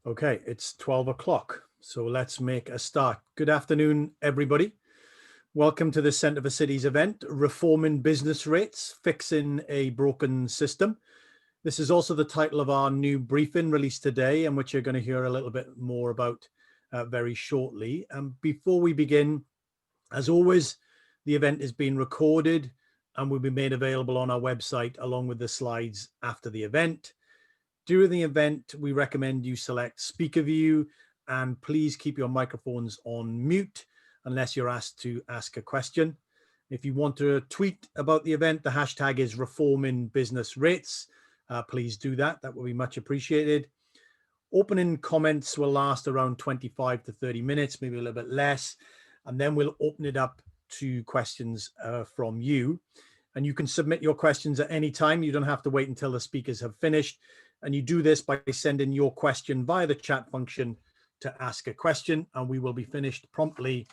Okay, it's 12 o'clock, so let's make a start. Good afternoon, everybody. Welcome to the Centre for Cities event, Reforming Business Rates, Fixing a Broken System. This is also the title of our new briefing released today, and which you're going to hear a little bit more about very shortly. Before we begin, as always, the event is being recorded and will be made available on our website along with the slides after the event. During the event, we recommend you select speaker view and please keep your microphones on mute unless you're asked to ask a question. If you want to tweet about the event, the hashtag is Reforming Business Rates. Please do that. That will be much appreciated. Opening comments will last around 25 to 30 minutes, maybe a little bit less. And then we'll open it up to questions from you. And you can submit your questions at any time. You don't have to wait until the speakers have finished. And you do this by sending your question via the chat function to ask a question, and we will be finished promptly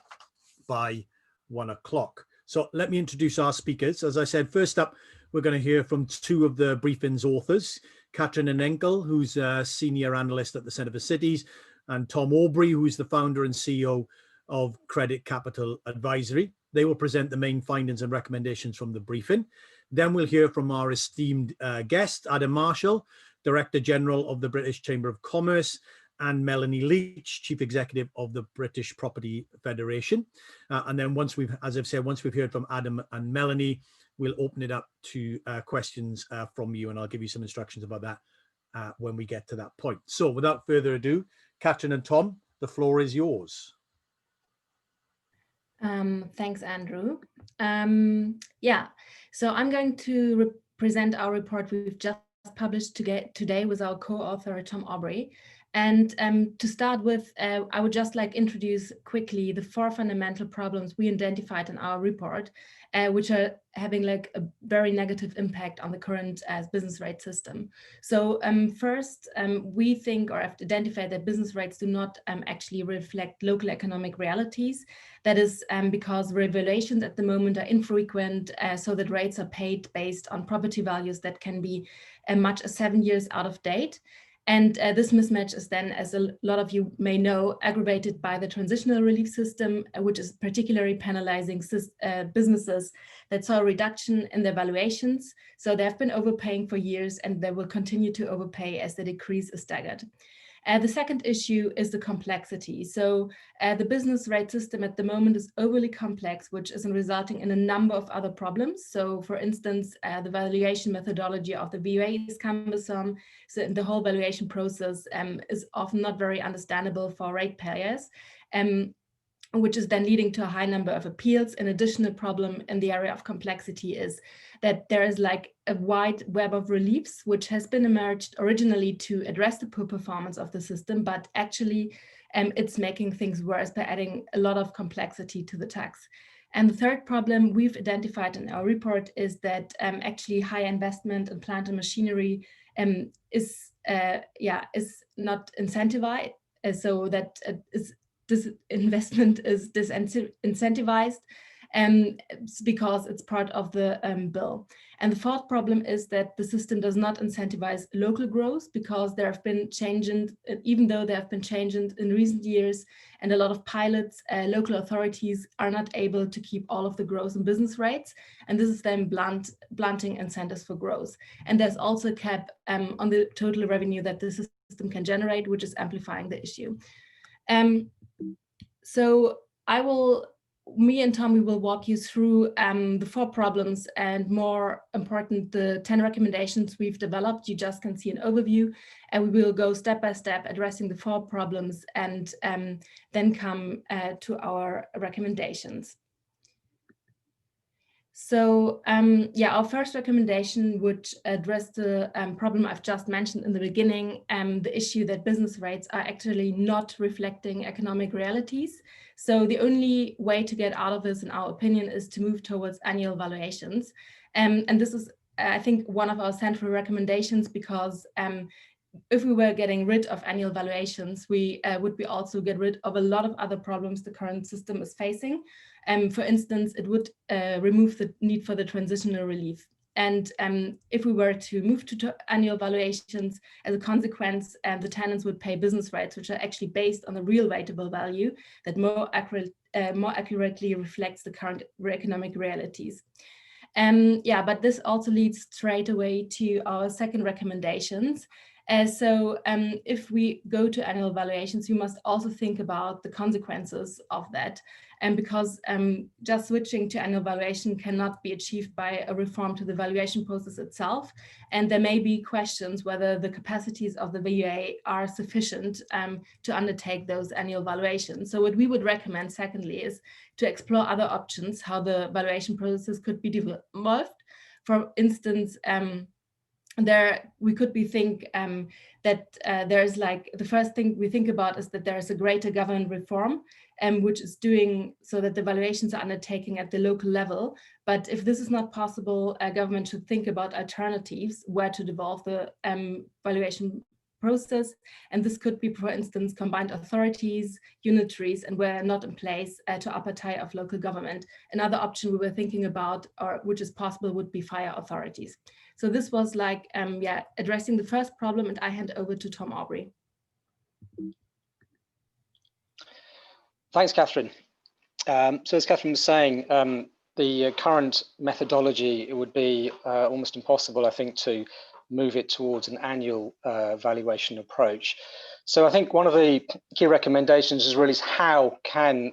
by 1 o'clock. So let me introduce our speakers. As I said, first up, we're going to hear from two of the briefing's authors, Katrin Enkel, who's a senior analyst at the Centre for Cities, and Tom Aubrey, who's the founder and CEO of Credit Capital Advisory. They will present the main findings and recommendations from the briefing. Then we'll hear from our esteemed guest, Adam Marshall, Director General of the British Chamber of Commerce, and Melanie Leach, Chief Executive of the British Property Federation. And then once we've heard from Adam and Melanie, we'll open it up to questions from you, and I'll give you some instructions about that when we get to that point. So without further ado, Katrin and Tom, the floor is yours. Thanks, Andrew. So I'm going to present our report we've just published today with our co-author, Tom Aubrey. And to start with, I would just like introduce quickly the 4 fundamental problems we identified in our report, which are having like a very negative impact on the current business rate system. So first, we think or have identified that business rates do not actually reflect local economic realities. That is because revaluations at the moment are infrequent, so that rates are paid based on property values that can be much as 7 years out of date. And this mismatch is then, as a lot of you may know, aggravated by the transitional relief system, which is particularly penalizing businesses that saw a reduction in their valuations. So they have been overpaying for years, and they will continue to overpay as the decrease is staggered. The second issue is the complexity. So the business rate system at the moment is overly complex, which is resulting in a number of other problems. So for instance, the valuation methodology of the VA is cumbersome. So the whole valuation process is often not very understandable for ratepayers, which is then leading to a high number of appeals. An additional problem in the area of complexity is that there is like a wide web of reliefs, which has been emerged originally to address the poor performance of the system, but actually it's making things worse by adding a lot of complexity to the tax. And the third problem we've identified in our report is that actually high investment in plant and machinery is not incentivized, so that this investment is disincentivized because it's part of the bill. And the fourth problem is that the system does not incentivize local growth because there have been changes, even though there have been changes in recent years and a lot of pilots, local authorities are not able to keep all of the growth in business rates. And this is then blunting incentives for growth. And there's also a cap on the total revenue that the system can generate, which is amplifying the issue. So me and Tom, we will walk you through the 4 problems and, more important, the 10 recommendations we've developed. You just can see an overview, and we will go step by step addressing the 4 problems and then come to our recommendations. So our first recommendation would address the problem I've just mentioned in the beginning, the issue that business rates are actually not reflecting economic realities. So the only way to get out of this, in our opinion, is to move towards annual valuations. And this is, I think, one of our central recommendations, because if we were getting rid of annual valuations, we would be also get rid of a lot of other problems the current system is facing. For instance, it would remove the need for the transitional relief. And if we were to move to annual valuations, as a consequence, the tenants would pay business rates, which are actually based on the real rateable value that more accurately reflects the current economic realities. Yeah, but this also leads straight away to our second recommendations. So if we go to annual valuations, we must also think about the consequences of that. And because just switching to annual valuation cannot be achieved by a reform to the valuation process itself. And there may be questions whether the capacities of the VUA are sufficient to undertake those annual valuations. So what we would recommend, secondly, is to explore other options, how the valuation process could be developed. For instance, we could think that there's like, the first thing we think about is that there's a greater government reform, which is doing so that the valuations are undertaken at the local level. But if this is not possible, government should think about alternatives where to devolve the valuation process. And this could be, for instance, combined authorities, unitaries, and where not in place to upper tier of local government. Another option we were thinking about, or which is possible, would be fire authorities. So this was like, yeah, addressing the first problem, and I hand over to Tom Aubrey. Thanks, Catherine. So as Catherine was saying, the current methodology, it would be almost impossible, I think, to move it towards an annual valuation approach. So I think one of the key recommendations is really how can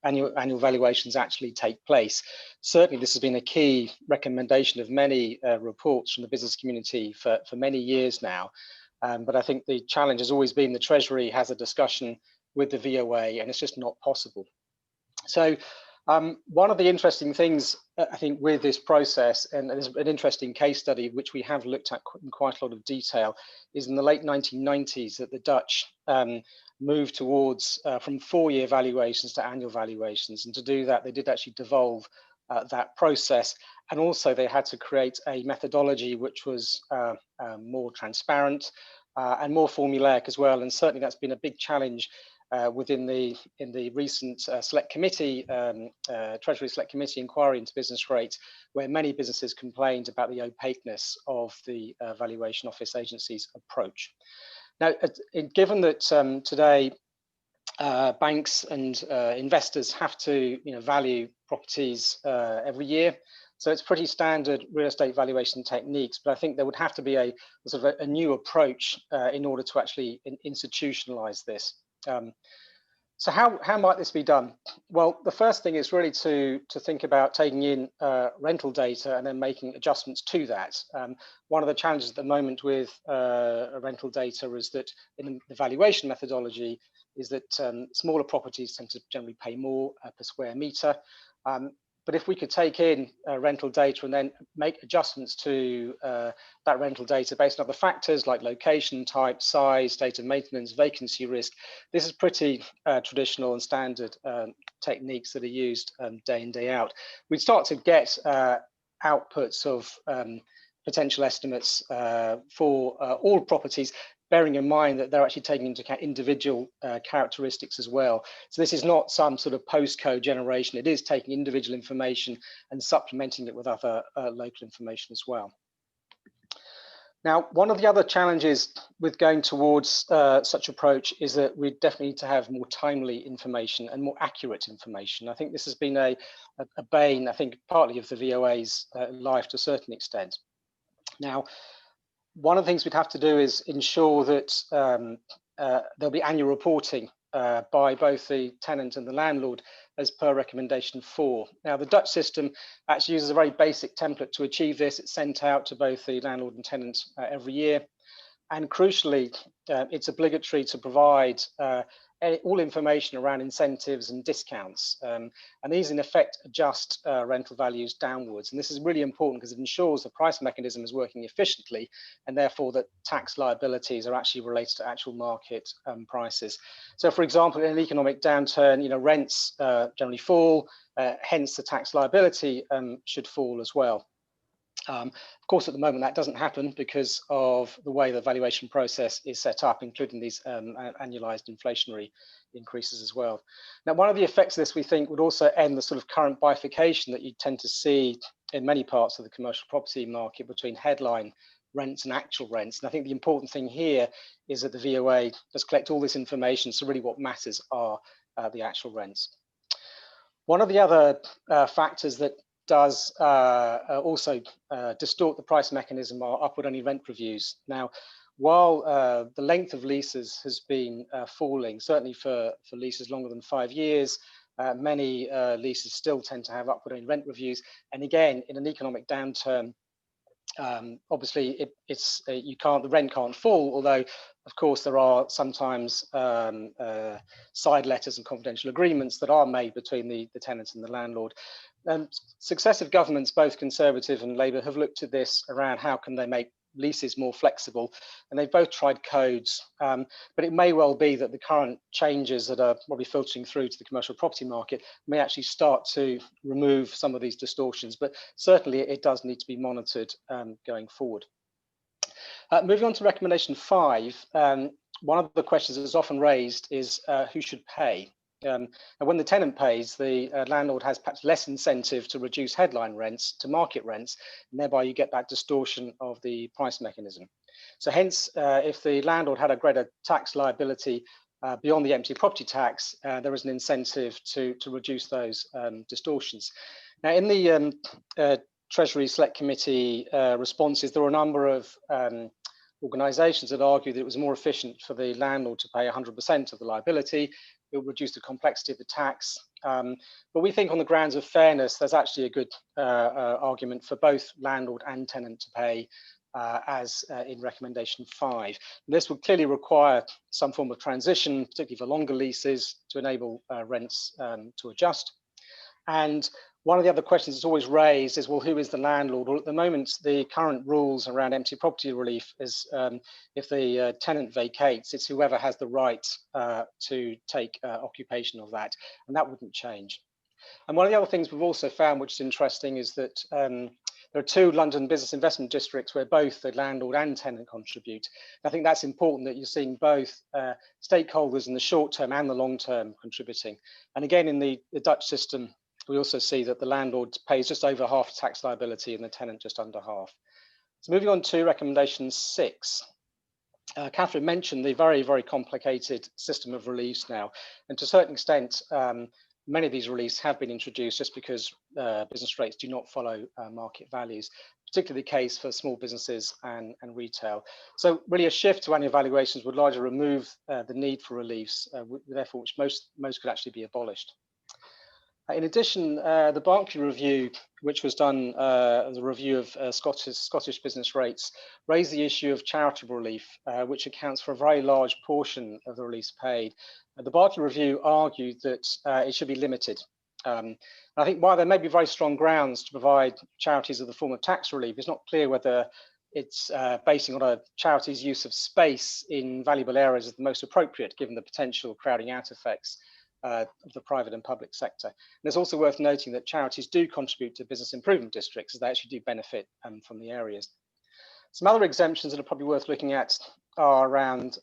annual valuations actually take place. Certainly, this has been a key recommendation of many reports from the business community for many years now. But I think the challenge has always been the Treasury has a discussion with the VOA, and it's just not possible. So one of the interesting things, I think, with this process, and there's an interesting case study which we have looked at in quite a lot of detail, is in the late 1990s that the Dutch moved towards from 4-year valuations to annual valuations. And to do that, they did actually devolve that process. And also they had to create a methodology which was more transparent and more formulaic as well. And certainly that's been a big challenge in the recent Select Committee, Treasury Select Committee inquiry into business rates, where many businesses complained about the opaqueness of the Valuation Office Agency's approach. Now, given that today banks and investors have to value properties every year, so it's pretty standard real estate valuation techniques, but I think there would have to be a sort of a new approach in order to actually institutionalize this. So how might this be done? Well, the first thing is really to think about taking in rental data and then making adjustments to that. One of the challenges at the moment with rental data is that in the valuation methodology is that smaller properties tend to generally pay more per square meter. But if we could take in rental data and then make adjustments to that rental data based on other factors like location, type, size, state of maintenance, vacancy risk, this is pretty traditional and standard techniques that are used day in, day out. We'd start to get outputs of potential estimates for all properties, bearing in mind that they're actually taking into account individual characteristics as well. So this is not some sort of postcode generation. It is taking individual information and supplementing it with other local information as well. Now, one of the other challenges with going towards such approach is that we definitely need to have more timely information and more accurate information. I think this has been a bane, I think, partly of the VOA's life to a certain extent. Now, one of the things we'd have to do is ensure that there'll be annual reporting by both the tenant and the landlord as per recommendation 4. Now, the Dutch system actually uses a very basic template to achieve this. It's sent out to both the landlord and tenant every year. And crucially, it's obligatory to provide all information around incentives and discounts. And these in effect adjust rental values downwards. And this is really important because it ensures the price mechanism is working efficiently and therefore that tax liabilities are actually related to actual market prices. So for example, in an economic downturn, rents generally fall, hence the tax liability should fall as well. Of course, at the moment, that doesn't happen because of the way the valuation process is set up, including these annualized inflationary increases as well. Now, one of the effects of this, we think, would also end the sort of current bifurcation that you tend to see in many parts of the commercial property market between headline rents and actual rents. And I think the important thing here is that the VOA does collect all this information, so really what matters are the actual rents. One of the other factors that does also distort the price mechanism are upward-only rent reviews. Now, while the length of leases has been falling, certainly for leases longer than 5 years, many leases still tend to have upward-only rent reviews. And again, in an economic downturn, obviously the rent can't fall, although of course there are sometimes side letters and confidential agreements that are made between the tenant and the landlord. Successive governments, both Conservative and Labour, have looked at this around how can they make leases more flexible, and they've both tried codes, but it may well be that the current changes that are probably filtering through to the commercial property market may actually start to remove some of these distortions, but certainly it does need to be monitored going forward. Moving on to recommendation 5, one of the questions that is often raised is who should pay. And when the tenant pays, the landlord has perhaps less incentive to reduce headline rents to market rents, and thereby you get that distortion of the price mechanism. So hence, if the landlord had a greater tax liability beyond the empty property tax, there is an incentive to reduce those distortions. Now, in the Treasury Select Committee responses, there were a number of organisations that argued that it was more efficient for the landlord to pay 100% of the liability. It would reduce the complexity of the tax. But we think on the grounds of fairness, there's actually a good argument for both landlord and tenant to pay as in recommendation 5. And this would clearly require some form of transition, particularly for longer leases, to enable rents to adjust. And one of the other questions that's always raised is, well, who is the landlord? Well, at the moment, the current rules around empty property relief is if the tenant vacates, it's whoever has the right to take occupation of that, and that wouldn't change. And one of the other things we've also found, which is interesting, is that there are 2 London business investment districts where both the landlord and tenant contribute. I think that's important that you're seeing both stakeholders in the short term and the long term contributing. And again, in the Dutch system, we also see that the landlord pays just over half tax liability and the tenant just under half. So moving on to recommendation 6. Catherine mentioned the very, very complicated system of reliefs now. And to a certain extent, many of these reliefs have been introduced just because business rates do not follow market values, particularly the case for small businesses and retail. So really a shift to annual valuations would largely remove the need for reliefs, therefore which most could actually be abolished. In addition, the Berkeley review, which was done as a review of Scottish business rates, raised the issue of charitable relief, which accounts for a very large portion of the reliefs paid. The Berkeley review argued that it should be limited. I think while there may be very strong grounds to provide charities of the form of tax relief, it's not clear whether it's basing on a charity's use of space in valuable areas is the most appropriate, given the potential crowding out effects of the private and public sector. And it's also worth noting that charities do contribute to business improvement districts, as they actually do benefit from the areas. Some other exemptions that are probably worth looking at are around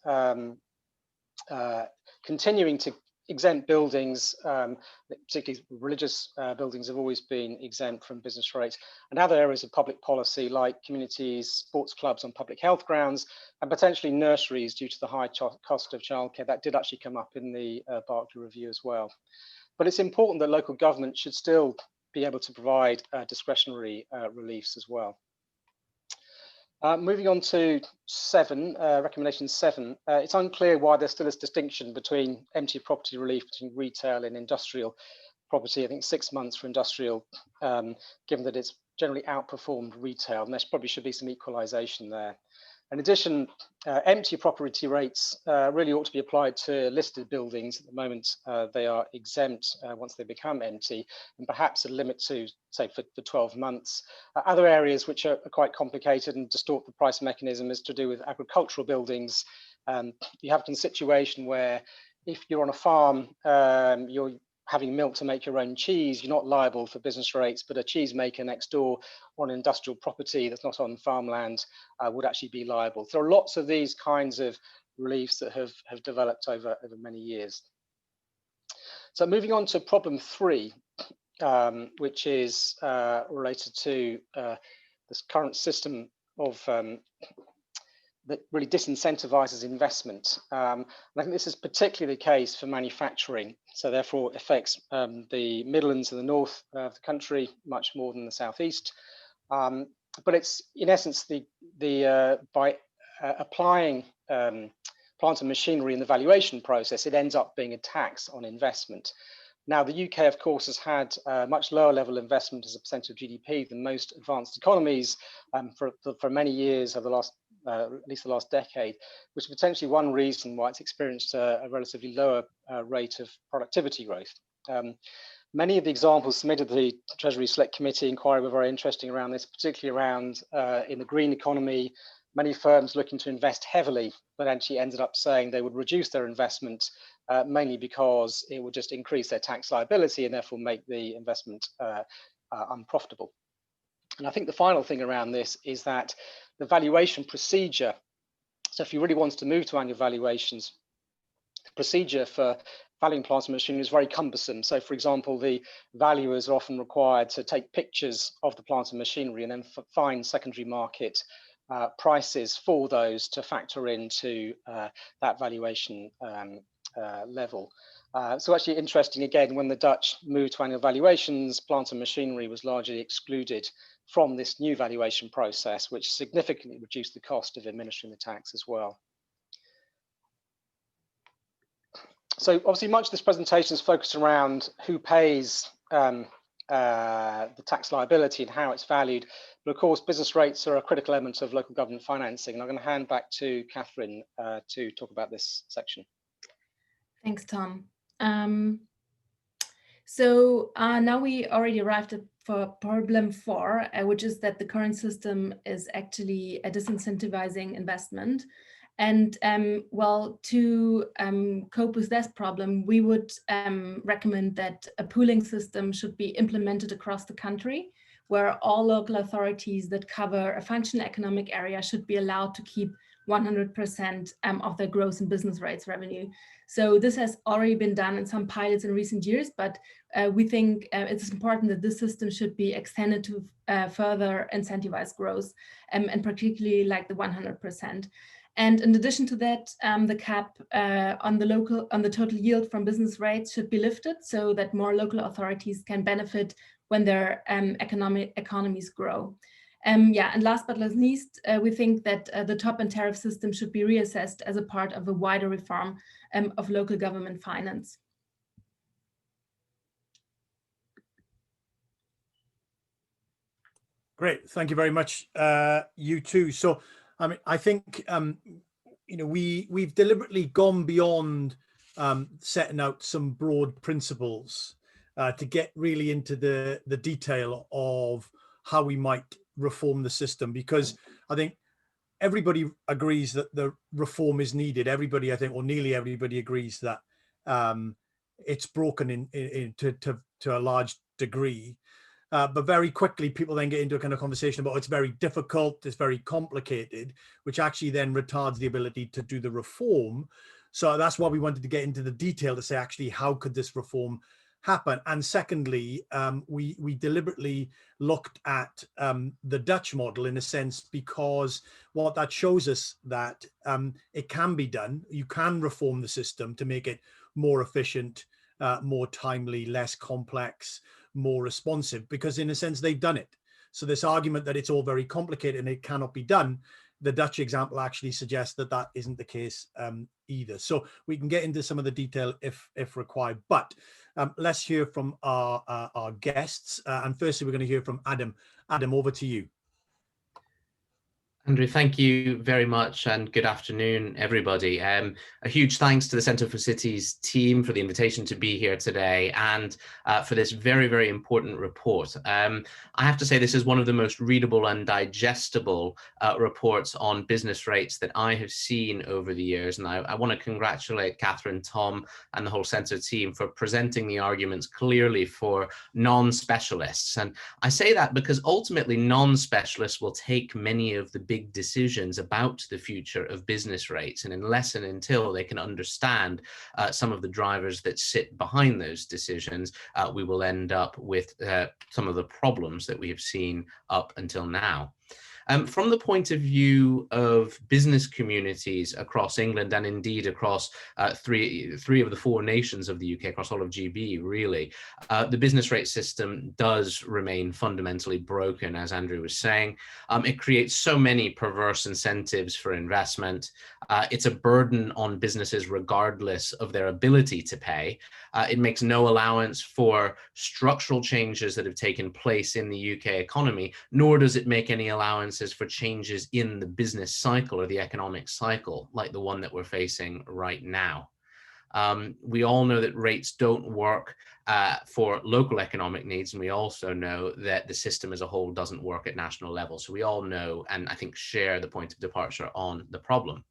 continuing to exempt buildings, particularly religious buildings have always been exempt from business rates, and other areas of public policy like communities, sports clubs on public health grounds, and potentially nurseries due to the high cost of childcare. That did actually come up in the Berkeley review as well. But it's important that local government should still be able to provide discretionary reliefs as well. Moving on to 7, recommendation 7, it's unclear why there still is distinction between empty property relief between retail and industrial property. I think 6 months for industrial, given that it's generally outperformed retail, and there probably should be some equalisation there. In addition, empty property rates really ought to be applied to listed buildings. At the moment, they are exempt once they become empty, and perhaps a limit to, say, for 12 months. Other areas which are quite complicated and distort the price mechanism is to do with agricultural buildings. You have a situation where if you're on a farm, you're having milk to make your own cheese, you're not liable for business rates, but a cheesemaker next door on industrial property that's not on farmland would actually be liable. So there are lots of these kinds of reliefs that have developed over many years. So moving on to problem 3, which is related to this current system of that really disincentivises investment. And I think this is particularly the case for manufacturing. So therefore affects the Midlands and the north of the country much more than the southeast. But it's in essence by applying plant and machinery in the valuation process, it ends up being a tax on investment. Now, the UK, of course, has had much lower level investment as a percent of GDP than most advanced economies for many years over the last, at least the last decade, which is potentially one reason why it's experienced a relatively lower rate of productivity growth. Many of the examples submitted to the Treasury Select Committee inquiry were very interesting around this, particularly around in the green economy, many firms looking to invest heavily, but actually ended up saying they would reduce their investment mainly because it would just increase their tax liability and therefore make the investment unprofitable. And I think the final thing around this is that the valuation procedure, so if you really want to move to annual valuations, the procedure for valuing plant and machinery is very cumbersome. So for example, the valuers are often required to take pictures of the plant and machinery and then find secondary market prices for those to factor into that valuation level. So actually interesting again, when the Dutch moved to annual valuations, plant and machinery was largely excluded from this new valuation process, which significantly reduced the cost of administering the tax as well. So obviously much of this presentation is focused around who pays the tax liability and how it's valued. But of course, business rates are a critical element of local government financing. And I'm going to hand back to Catherine to talk about this section. Thanks, Tom. So now we already arrived at for problem 4, which is that the current system is actually disincentivizing investment. And well, to cope with this problem, we would recommend that a pooling system should be implemented across the country, where all local authorities that cover a functional economic area should be allowed to keep 100% of their gross and business rates revenue. So this has already been done in some pilots in recent years, but we think it's important that this system should be extended to further incentivize growth, and particularly like the 100%. And in addition to that, the cap on the total yield from business rates should be lifted so that more local authorities can benefit when their economies grow. Yeah, and last but not least, we think that the top and tariff system should be reassessed as a part of a wider reform of local government finance. Great, thank you very much, you too. So, I mean, I think you know, we've deliberately gone beyond setting out some broad principles to get really into the detail of how we might reform the system, because I think everybody agrees that the reform is needed. Everybody, I think, or nearly everybody agrees that it's broken to a large degree. But very quickly, people then get into a kind of conversation about it's very difficult, it's very complicated, which actually then retards the ability to do the reform. So that's why we wanted to get into the detail to say, actually, how could this reform happen? And secondly, we deliberately looked at the Dutch model in a sense, because what that shows us that it can be done. You can reform the system to make it more efficient, more timely, less complex, more responsive, because in a sense they've done it. So this argument that it's all very complicated and it cannot be done, the Dutch example actually suggests that that isn't the case either. So we can get into some of the detail if required, but let's hear from our guests. And firstly, we're going to hear from Adam. Adam, over to you. Andrew, thank you very much, and good afternoon, everybody. A huge thanks to the Centre for Cities team for the invitation to be here today, and for this very, very important report. I have to say this is one of the most readable and digestible reports on business rates that I have seen over the years, and I want to congratulate Catherine, Tom, and the whole Centre team for presenting the arguments clearly for non-specialists. And I say that because ultimately non-specialists will take many of the big decisions about the future of business rates. And unless and until they can understand some of the drivers that sit behind those decisions, we will end up with some of the problems that we have seen up until now. From the point of view of business communities across England and indeed across three of the four nations of the UK, across all of GB, really, the business rate system does remain fundamentally broken, as Andrew was saying. It creates so many perverse incentives for investment. It's a burden on businesses regardless of their ability to pay. It makes no allowance for structural changes that have taken place in the UK economy, nor does it make any allowances for changes in the business cycle or the economic cycle, like the one that we're facing right now. We all know that rates don't work for local economic needs, and we also know that the system as a whole doesn't work at national level. So we all know, and I think share the point of departure on the problem.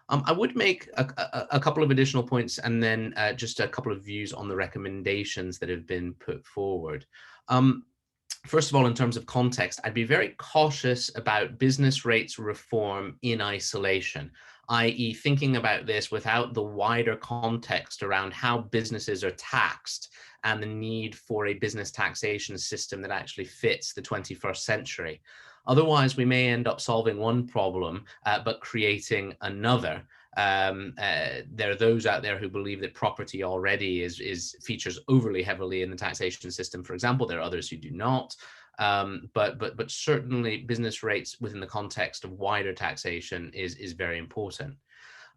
I would make a couple of additional points and then just a couple of views on the recommendations that have been put forward. First of all, in terms of context, I'd be very cautious about business rates reform in isolation, i.e. thinking about this without the wider context around how businesses are taxed and the need for a business taxation system that actually fits the 21st century. Otherwise, we may end up solving one problem, but creating another. There are those out there who believe that property already features overly heavily in the taxation system. For example, there are others who do not. But certainly business rates within the context of wider taxation is very important.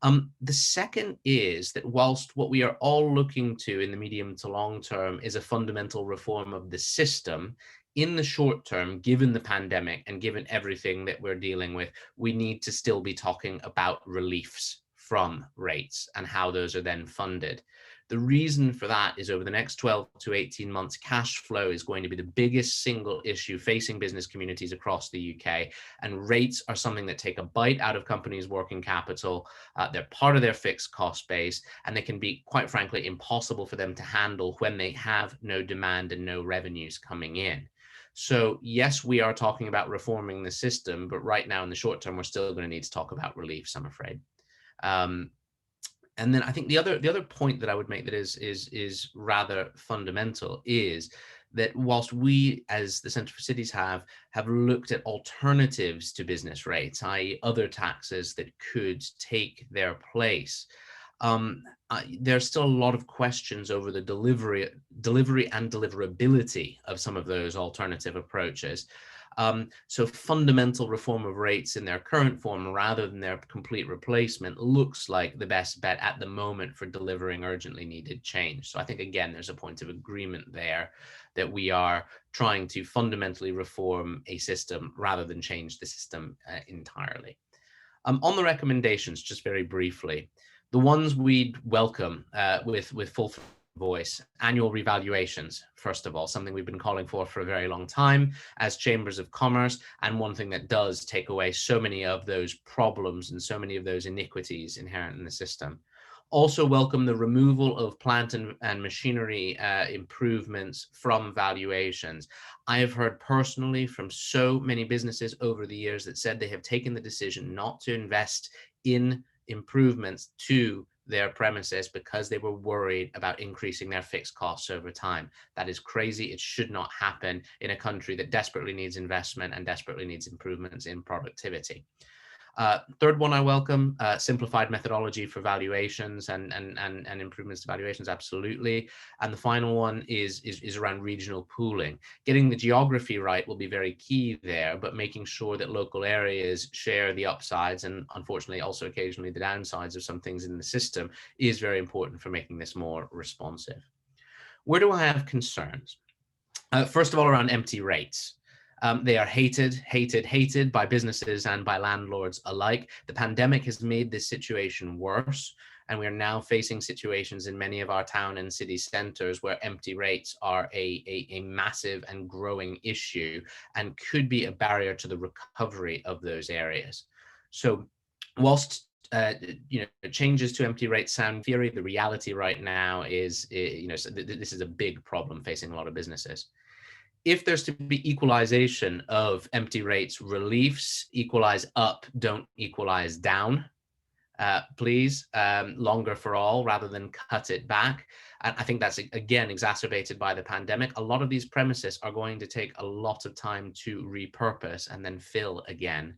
The second is that whilst what we are all looking to in the medium to long term is a fundamental reform of the system, in the short term, given the pandemic and given everything that we're dealing with, we need to still be talking about reliefs from rates and how those are then funded. The reason for that is over the next 12 to 18 months, cash flow is going to be the biggest single issue facing business communities across the UK. And rates are something that take a bite out of companies' working capital. They're part of their fixed cost base, and they can be, quite frankly, impossible for them to handle when they have no demand and no revenues coming in. So yes, we are talking about reforming the system, but right now in the short term, we're still going to need to talk about reliefs, I'm afraid. And then I think the other point that I would make that is rather fundamental is that whilst we, as the Centre for Cities, have looked at alternatives to business rates, i.e. other taxes that could take their place, there's still a lot of questions over the delivery and deliverability of some of those alternative approaches. So fundamental reform of rates in their current form rather than their complete replacement looks like the best bet at the moment for delivering urgently needed change. So I think, again, there's a point of agreement there that we are trying to fundamentally reform a system rather than change the system entirely. On the recommendations, just very briefly, the ones we'd welcome with full voice: annual revaluations, first of all, something we've been calling for a very long time as chambers of commerce, and one thing that does take away so many of those problems and so many of those iniquities inherent in the system. Also welcome the removal of plant and machinery improvements from valuations. I have heard personally from so many businesses over the years that said they have taken the decision not to invest in improvements to their premises because they were worried about increasing their fixed costs over time. That is crazy. It should not happen in a country that desperately needs investment and desperately needs improvements in productivity. Third one I welcome, simplified methodology for valuations and improvements to valuations, absolutely. And the final one is around regional pooling. Getting the geography right will be very key there, but making sure that local areas share the upsides and unfortunately also occasionally the downsides of some things in the system is very important for making this more responsive. Where do I have concerns? First of all, around empty rates. They are hated by businesses and by landlords alike. The pandemic has made this situation worse, and we are now facing situations in many of our town and city centres where empty rates are a massive and growing issue and could be a barrier to the recovery of those areas. So whilst changes to empty rates sound theory, the reality right now is, this is a big problem facing a lot of businesses. if there's to be equalization of empty rates reliefs, equalize up, don't equalize down. Please, longer for all rather than cut it back. And I think that's, again, exacerbated by the pandemic. A lot of these premises are going to take a lot of time to repurpose and then fill again.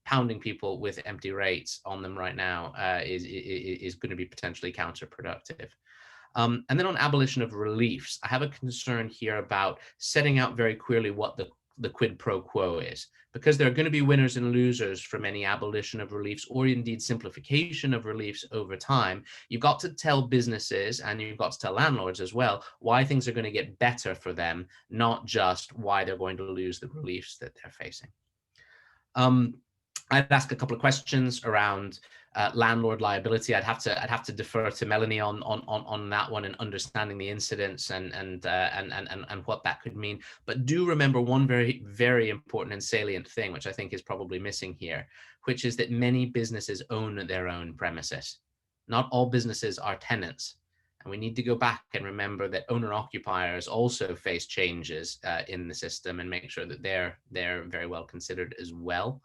Pounding people with empty rates on them right now is going to be potentially counterproductive. And then on abolition of reliefs, I have a concern here about setting out very clearly what the quid pro quo is, because there are going to be winners and losers from any abolition of reliefs or indeed simplification of reliefs over time. You've got to tell businesses and you've got to tell landlords as well why things are going to get better for them, not just why they're going to lose the reliefs that they're facing. I'd ask a couple of questions around landlord liability. I'd have to defer to Melanie on that one and understanding the incidents and what that could mean. But do remember one very, very important and salient thing, which I think is probably missing here, which is that many businesses own their own premises. Not all businesses are tenants. And we need to go back and remember that owner occupiers also face changes in the system and make sure that they're very well considered as well.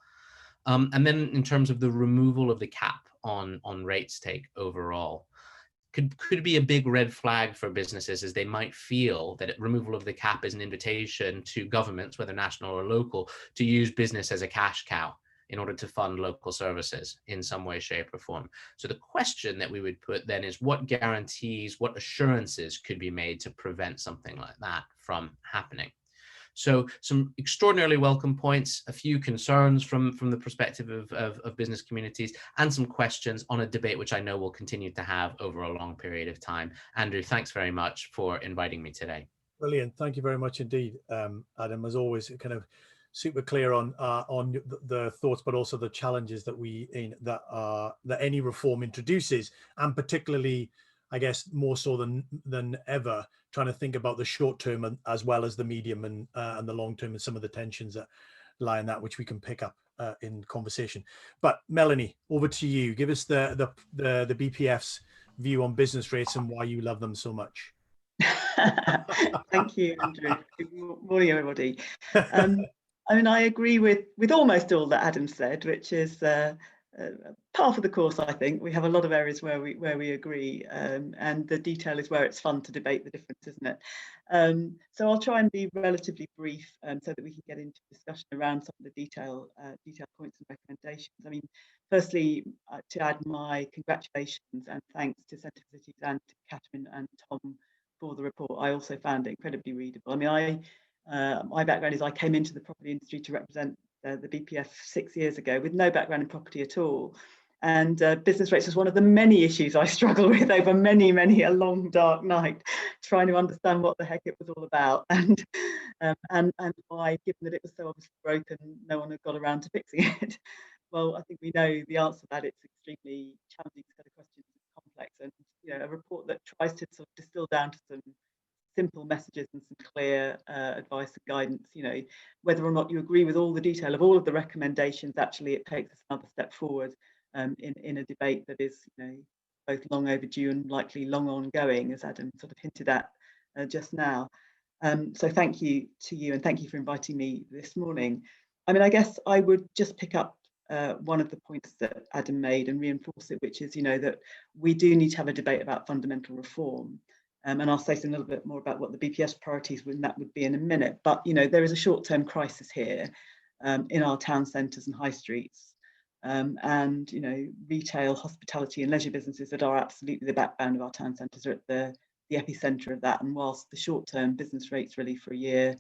And then in terms of the removal of the cap on rates take overall, could be a big red flag for businesses, as they might feel that removal of the cap is an invitation to governments, whether national or local, to use business as a cash cow in order to fund local services in some way, shape, or form. So the question that we would put then is, what guarantees, what assurances could be made to prevent something like that from happening? So some extraordinarily welcome points, a few concerns from the perspective of business communities, and some questions on a debate which I know we'll continue to have over a long period of time. Andrew, thanks very much for inviting me today. Brilliant. Thank you very much indeed, Adam. As always, kind of super clear on the thoughts, but also the challenges that any reform introduces, and particularly, I guess, more so than ever, trying to think about the short term as well as the medium and the long term, and some of the tensions that lie in that, which we can pick up in conversation. But Melanie, over to you. Give us the BPF's view on business rates and why you love them so much. Thank you, Andrew. Good morning, everybody. I mean, I agree with almost all that Adam said, which is par for the course. I think we have a lot of areas where we agree, and the detail is where it's fun to debate the difference, isn't it? So I'll try and be relatively brief, so that we can get into discussion around some of the detail points and recommendations. I mean, firstly, to add my congratulations and thanks to Centrifuges and to Catherine and Tom for the report. I also found it incredibly readable. I mean, my background is I came into the property industry to represent the BPF 6 years ago with no background in property at all. And business rates was one of the many issues I struggled with over many a long dark night, trying to understand what the heck it was all about, and why, given that it was so obviously broken, no one had got around to fixing it. Well, I think we know the answer to that. It's extremely challenging set of questions, complex, and a report that tries to sort of distill down to some simple messages and some clear advice and guidance. Whether or not you agree with all the detail of all of the recommendations, actually it takes us another step forward in a debate that is both long overdue and likely long ongoing, as Adam sort of hinted at just now. So thank you to you, and thank you for inviting me this morning. I mean, I guess I would just pick up one of the points that Adam made and reinforce it, which is that we do need to have a debate about fundamental reform. And I'll say a little bit more about what the BPS priorities would be in a minute. But there is a short-term crisis here in our town centres and high streets, and retail, hospitality, and leisure businesses that are absolutely the backbone of our town centres are at the epicentre of that. And whilst the short-term business rates relief for a year,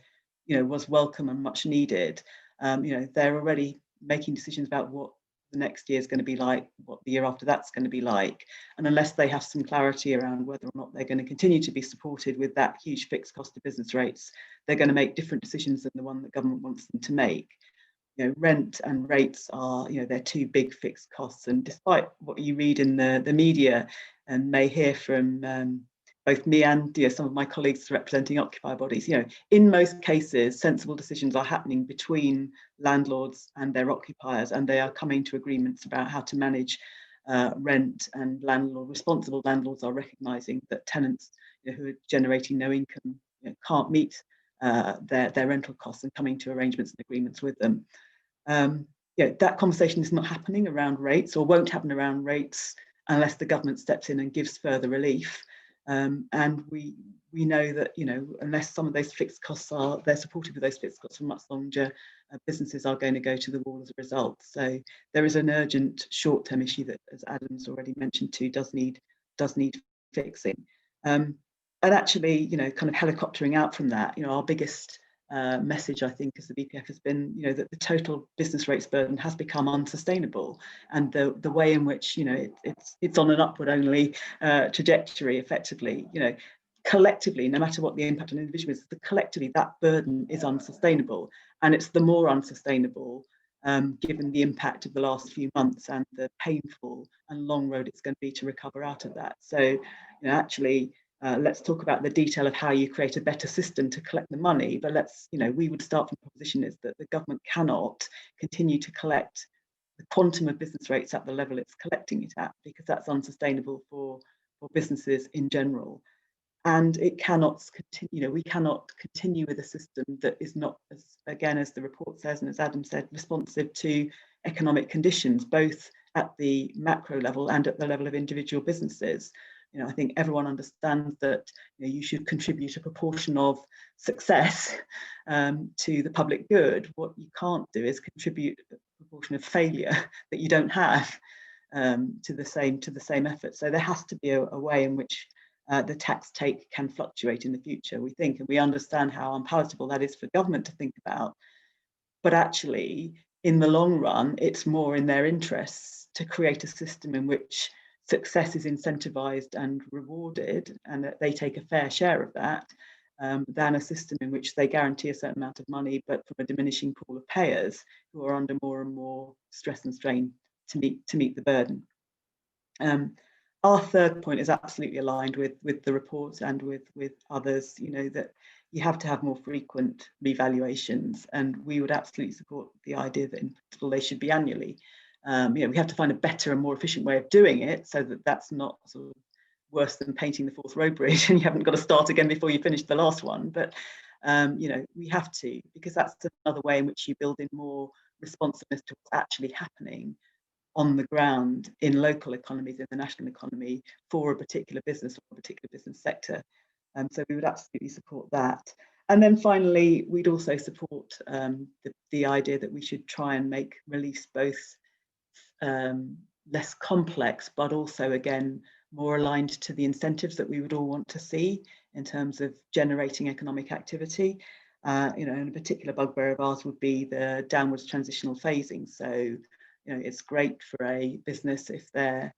was welcome and much needed, they're already making decisions about what the next year is going to be like, what the year after that's going to be like, and unless they have some clarity around whether or not they're going to continue to be supported with that huge fixed cost of business rates, they're going to make different decisions than the one that government wants them to make. Rent and rates are, they're two big fixed costs, and despite what you read in the media and may hear from both me and some of my colleagues representing occupier bodies, in most cases, sensible decisions are happening between landlords and their occupiers, and they are coming to agreements about how to manage rent, and responsible landlords are recognising that tenants who are generating no income can't meet their rental costs and coming to arrangements and agreements with them. That conversation is not happening around rates, or won't happen around rates, unless the government steps in and gives further relief. And we know that, unless some of those fixed costs they're supported with those fixed costs for much longer, businesses are going to go to the wall as a result. So there is an urgent short-term issue that, as Adam's already mentioned too, does need fixing. And actually, kind of helicoptering out from that, our biggest message, I think, as the BPF has been, that the total business rates burden has become unsustainable, and the way in which, it's on an upward only trajectory, effectively, collectively, no matter what the impact on individual is, collectively that burden is unsustainable, and it's the more unsustainable given the impact of the last few months and the painful and long road it's going to be to recover out of that. So, actually, let's talk about the detail of how you create a better system to collect the money. But we would start from the proposition is that the government cannot continue to collect the quantum of business rates at the level it's collecting it at, because that's unsustainable for businesses in general. And it cannot continue, we cannot continue with a system that is not, as the report says, and as Adam said, responsive to economic conditions, both at the macro level and at the level of individual businesses. I think everyone understands that you should contribute a proportion of success to the public good. What you can't do is contribute a proportion of failure that you don't have to the same effort. So there has to be a way in which the tax take can fluctuate in the future, we think, and we understand how unpalatable that is for government to think about. But actually, in the long run, it's more in their interests to create a system in which success is incentivized and rewarded, and that they take a fair share of that, than a system in which they guarantee a certain amount of money, but from a diminishing pool of payers who are under more and more stress and strain to meet the burden. Our third point is absolutely aligned with the report and with others, that you have to have more frequent revaluations, and we would absolutely support the idea that in principle they should be annually. We have to find a better and more efficient way of doing it, so that that's not sort of worse than painting the Forth Road Bridge and you haven't got to start again before you finish the last one. But we have to, because that's another way in which you build in more responsiveness to what's actually happening on the ground in local economies, in the national economy, for a particular business or a particular business sector. So we would absolutely support that. And then finally, we'd also support the idea that we should try and make reliefs both less complex, but also, again, more aligned to the incentives that we would all want to see in terms of generating economic activity. And a particular bugbear of ours would be the downwards transitional phasing. So, it's great for a business if their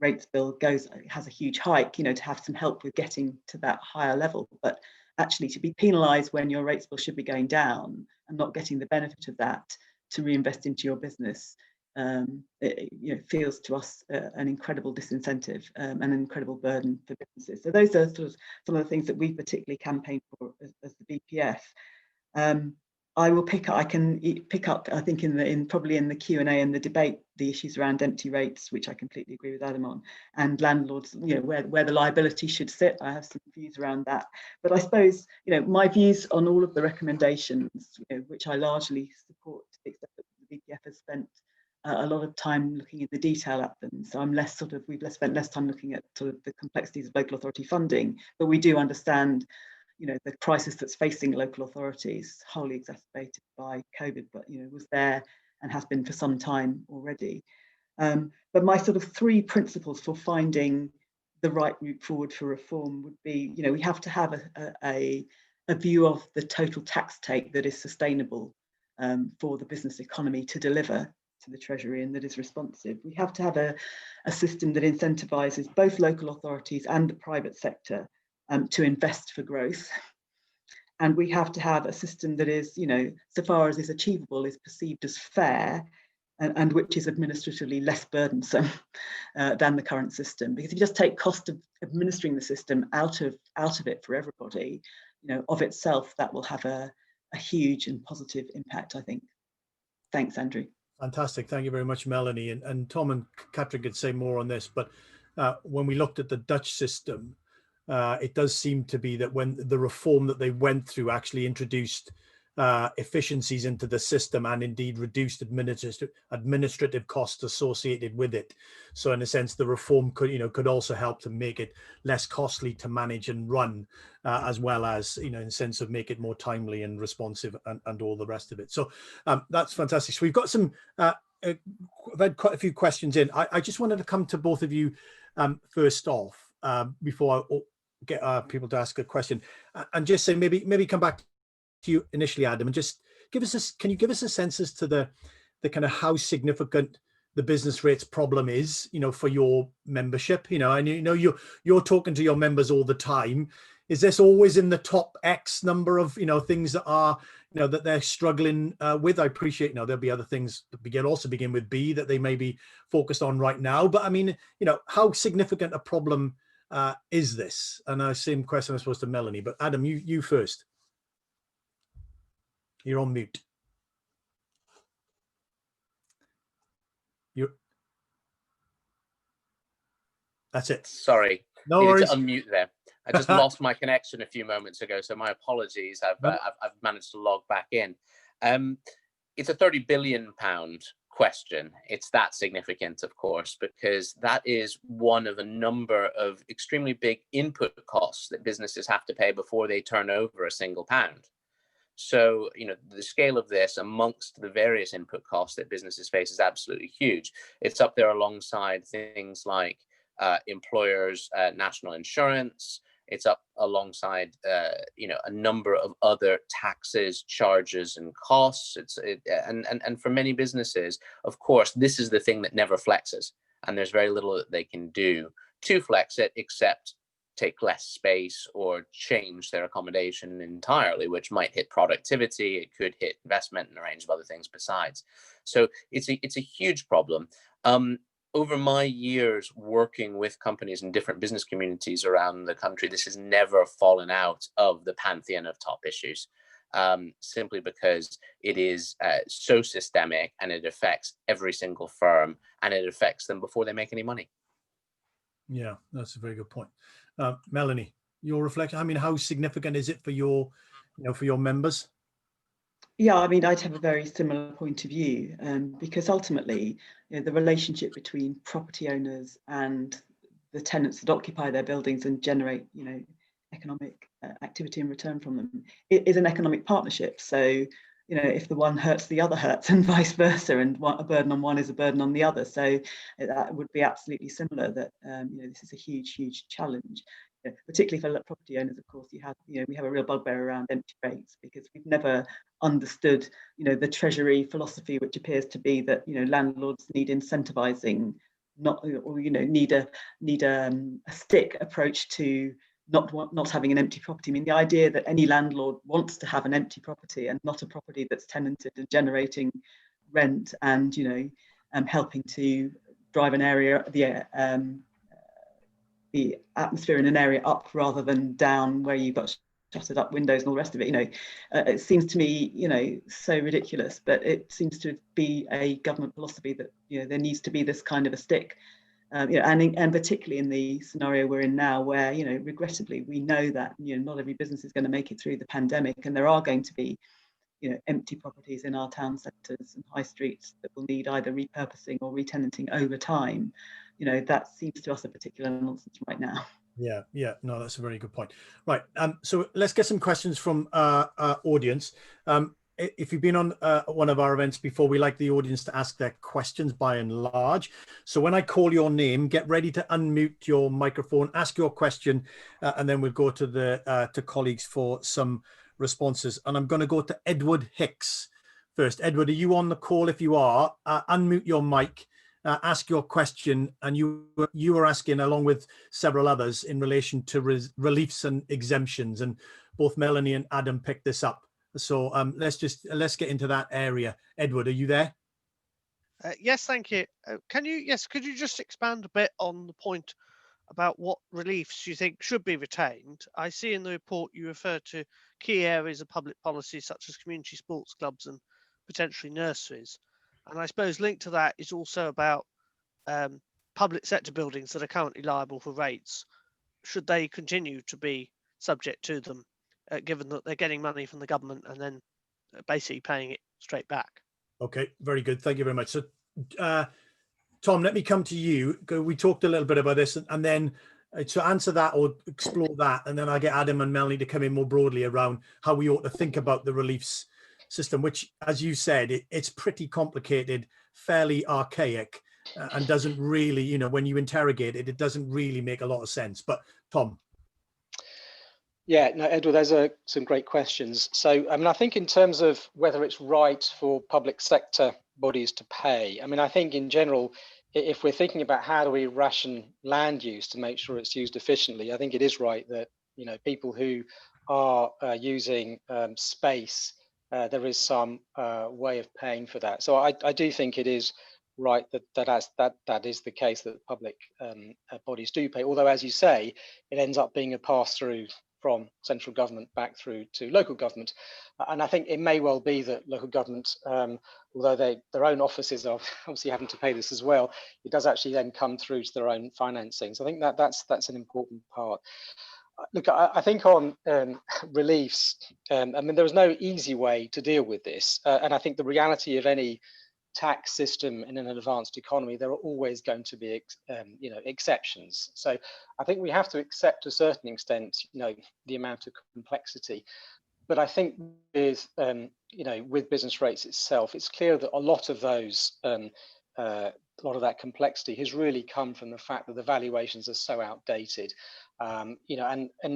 rates bill has a huge hike, to have some help with getting to that higher level. But actually, to be penalised when your rates bill should be going down and not getting the benefit of that to reinvest into your business, it feels to us an incredible disincentive and an incredible burden for businesses. So those are sort of some of the things that we particularly campaign for as the BPF. I can pick up, I think, probably in the Q&A and the debate, the issues around empty rates, which I completely agree with Adam on, and landlords, where the liability should sit. I have some views around that. But I suppose, my views on all of the recommendations, which I largely support, except that the BPF has spent a lot of time looking at the detail at them. So we've spent less time looking at sort of the complexities of local authority funding, but we do understand the crisis that's facing local authorities, wholly exacerbated by COVID, but was there and has been for some time already. But my sort of three principles for finding the right route forward for reform would be, we have to have a view of the total tax take that is sustainable for the business economy to deliver to the Treasury and that is responsive. We have to have a system that incentivises both local authorities and the private sector to invest for growth. And we have to have a system that is, so far as is achievable, is perceived as fair and which is administratively less burdensome than the current system. Because if you just take cost of administering the system out of it for everybody, of itself, that will have a huge and positive impact, I think. Thanks, Andrew. Fantastic. Thank you very much, Melanie. And Tom and Catherine could say more on this, but when we looked at the Dutch system, it does seem to be that when the reform that they went through actually introduced efficiencies into the system and indeed reduced administrative costs associated with it. So in a sense, the reform could also help to make it less costly to manage and run, as well as, in the sense of make it more timely and responsive and all the rest of it. So that's fantastic. So we've got some, I've had quite a few questions in. I just wanted to come to both of you first off, before I get people to ask a question, and just say maybe come back to you initially, Adam, and just can you give us a sense as to the kind of how significant the business rates problem is, for your membership, and you're talking to your members all the time. Is this always in the top X number of things that are that they're struggling with? I appreciate there'll be other things that also begin with B that they may be focused on right now, but I mean, how significant a problem is this? And the same question I suppose to Melanie, but Adam, you first. You're on mute. That's it. Sorry, no needed worries. to unmute there. I just lost my connection a few moments ago, so my apologies. I've managed to log back in. It's a £30 billion question. It's that significant, of course, because that is one of a number of extremely big input costs that businesses have to pay before they turn over a single pound. So, the scale of this amongst the various input costs that businesses face is absolutely huge. It's up there alongside things like employers' national insurance. It's up alongside, a number of other taxes, charges, and costs. And for many businesses, of course, this is the thing that never flexes, and there's very little that they can do to flex it, except take less space or change their accommodation entirely, which might hit productivity. It could hit investment and a range of other things besides. So it's a huge problem. Over my years working with companies in different business communities around the country, this has never fallen out of the pantheon of top issues, simply because it is so systemic, and it affects every single firm, and it affects them before they make any money. Yeah, that's a very good point. Melanie, your reflection. I mean, how significant is it for your members? Yeah, I mean, I'd have a very similar point of view, because ultimately, the relationship between property owners and the tenants that occupy their buildings and generate, economic activity in return from them, it is an economic partnership. So, if the one hurts, the other hurts, and vice versa, and a burden on one is a burden on the other. So that would be absolutely similar. That this is a huge challenge. Particularly for property owners, of course, we have a real bugbear around empty rates, because we've never understood, the Treasury philosophy, which appears to be that landlords need incentivising, need a stick approach to not having an empty property. I mean, the idea that any landlord wants to have an empty property and not a property that's tenanted and generating rent and helping to drive an area, the atmosphere in an area up rather than down, where you've got shuttered up windows and all the rest of it. It seems to me, so ridiculous, but it seems to be a government philosophy that there needs to be this kind of a stick. And particularly in the scenario we're in now, where regrettably we know that not every business is going to make it through the pandemic, and there are going to be empty properties in our town centres and high streets that will need either repurposing or retenanting over time. That seems to us a particular nonsense right now. Yeah, no, that's a very good point. Right, so let's get some questions from our audience. If you've been on one of our events before, we like the audience to ask their questions by and large. So when I call your name, get ready to unmute your microphone, ask your question, and then we'll go to to colleagues for some responses. And I'm going to go to Edward Hicks first. Edward, are you on the call? If you are, unmute your mic, ask your question. And you were asking, along with several others, in relation to reliefs and exemptions, and both Melanie and Adam picked this up. So let's get into that area. Edward, are you there? Yes, thank you. Could you just expand a bit on the point about what reliefs you think should be retained? I see in the report you refer to key areas of public policy such as community sports clubs and potentially nurseries. And I suppose linked to that is also about public sector buildings that are currently liable for rates. should they continue to be subject to them, given that they're getting money from the government and then basically paying it straight back? Okay, very good. Thank you very much. So, Tom, let me come to you. We talked a little bit about this, and then to answer that or explore that, and then I get Adam and Melanie to come in more broadly around how we ought to think about the reliefs system, which, as you said, it's pretty complicated, fairly archaic, and doesn't really, you know, when you interrogate it, it doesn't really make a lot of sense. But Tom. Yeah, no, Edward, those are some great questions. So, I mean, I think in terms of whether it's right for public sector bodies to pay, I mean, I think in general, if we're thinking about how do we ration land use to make sure it's used efficiently, I think it is right that, you know, people who are using space, there is some way of paying for that. So I do think it is right that is the case, that public bodies do pay. Although, as you say, it ends up being a pass-through from central government back through to local government. And I think it may well be that local government, although their own offices are obviously having to pay this as well, it does actually then come through to their own financing. So I think that's an important part. Look, I think on reliefs, I mean, there is no easy way to deal with this. And I think the reality of any tax system in an advanced economy, there are always going to be exceptions. So I think we have to accept to a certain extent, you know, the amount of complexity. But I think with with business rates itself, it's clear that a lot of those a lot of that complexity has really come from the fact that the valuations are so outdated, and